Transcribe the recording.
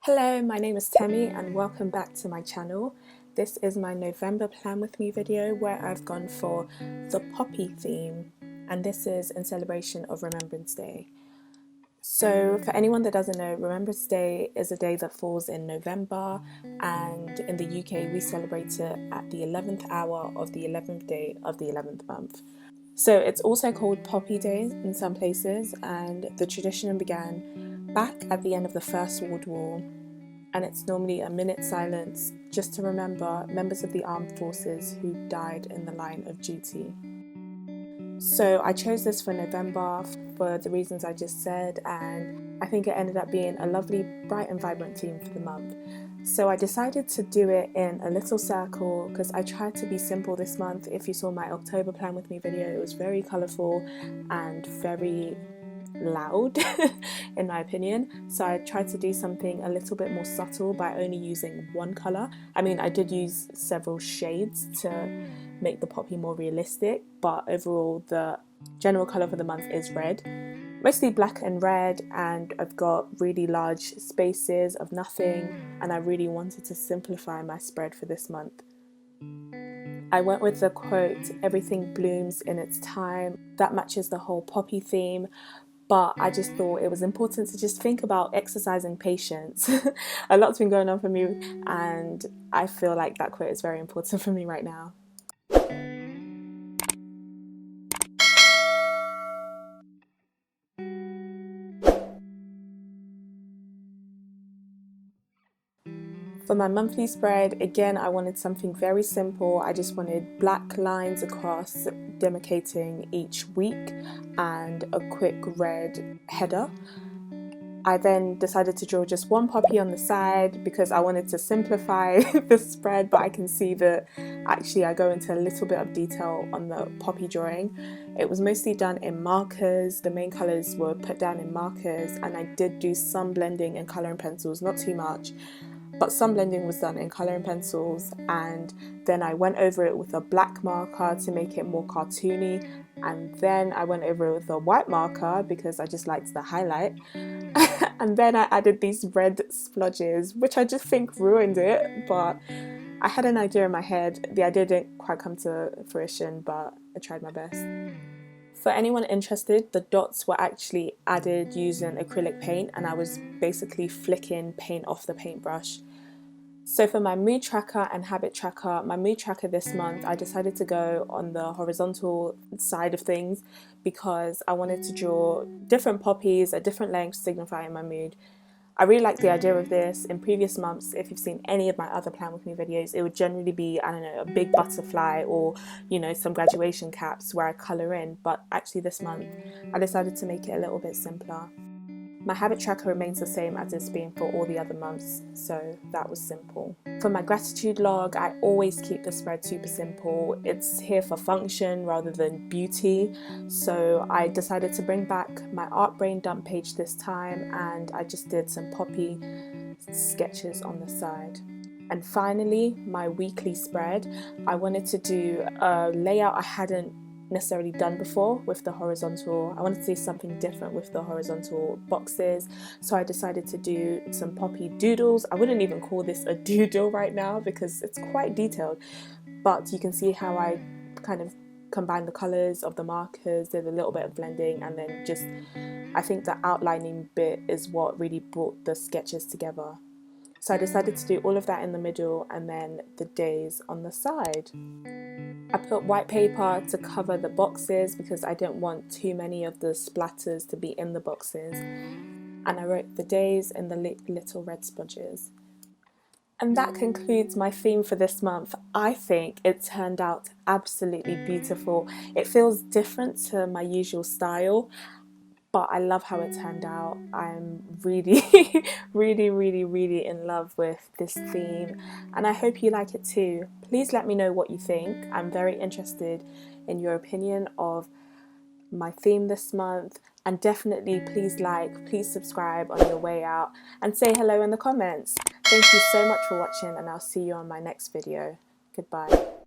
Hello, my name is Temi and welcome back to my channel. This is my November Plan With Me video where I've gone for the poppy theme, and this is in celebration of Remembrance Day. So for anyone that doesn't know, Remembrance Day is a day that falls in November, and in the UK we celebrate it at the 11th hour of the 11th day of the 11th month. So it's also called Poppy Day in some places, and the tradition began back at the end of the First World War, and it's normally a minute silence just to remember members of the armed forces who died in the line of duty. So I chose this for November for the reasons I just said, and I think it ended up being a lovely, bright and vibrant theme for the month. So I decided to do it in a little circle because I tried to be simple this month. If you saw my October Plan With Me video, it was very colourful and very loud in my opinion, so I tried to do something a little bit more subtle by only using one colour. I mean, I did use several shades to make the poppy more realistic, but overall the general colour for the month is red, mostly black and red, and I've got really large spaces of nothing, and I really wanted to simplify my spread for this month. I went with the quote, "Everything blooms in its time." That matches the whole poppy theme, but I just thought it was important to just think about exercising patience. A lot's been going on for me, and I feel like that quote is very important for me right now. For my monthly spread, again, I wanted something very simple. I just wanted black lines across demarcating each week and a quick red header. I then decided to draw just one poppy on the side because I wanted to simplify the spread, but I can see that actually I go into a little bit of detail on the poppy drawing. It was mostly done in markers. The main colours were put down in markers, and I did do some blending in colouring pencils, not too much. But some blending was done in colouring pencils, and then I went over it with a black marker to make it more cartoony, and then I went over it with a white marker because I just liked the highlight. And then I added these red splodges, which I just think ruined it, but I had an idea in my head. The idea didn't quite come to fruition, but I tried my best. For anyone interested, the dots were actually added using acrylic paint, and I was basically flicking paint off the paintbrush. So for my mood tracker and habit tracker, my mood tracker this month, I decided to go on the horizontal side of things because I wanted to draw different poppies at different lengths signifying my mood. I really like the idea of this. In previous months, if you've seen any of my other Plan With Me videos, it would generally be, I don't know, a big butterfly or, you know, some graduation caps where I colour in, but actually this month I decided to make it a little bit simpler. My habit tracker remains the same as it's been for all the other months, so that was simple. For my gratitude log, I always keep the spread super simple. It's here for function rather than beauty, so I decided to bring back my art brain dump page this time, and I just did some poppy sketches on the side. And finally, my weekly spread, I wanted to do a layout I hadn't necessarily done before with the horizontal. I wanted to do something different with the horizontal boxes, so I decided to do some poppy doodles. I wouldn't even call this a doodle right now because it's quite detailed, but you can see how I kind of combined the colours of the markers, did a little bit of blending, and then just, I think the outlining bit is what really brought the sketches together. So I decided to do all of that in the middle and then the days on the side. I put white paper to cover the boxes because I didn't want too many of the splatters to be in the boxes, and I wrote the days in the little red splodges. And that concludes my theme for this month. I think it turned out absolutely beautiful. It feels different to my usual style, but I love how it turned out. I'm really, really in love with this theme, and I hope you like it too. Please let me know what you think. I'm very interested in your opinion of my theme this month, and definitely please like, please subscribe on your way out, and say hello in the comments. Thank you so much for watching, and I'll see you on my next video. Goodbye.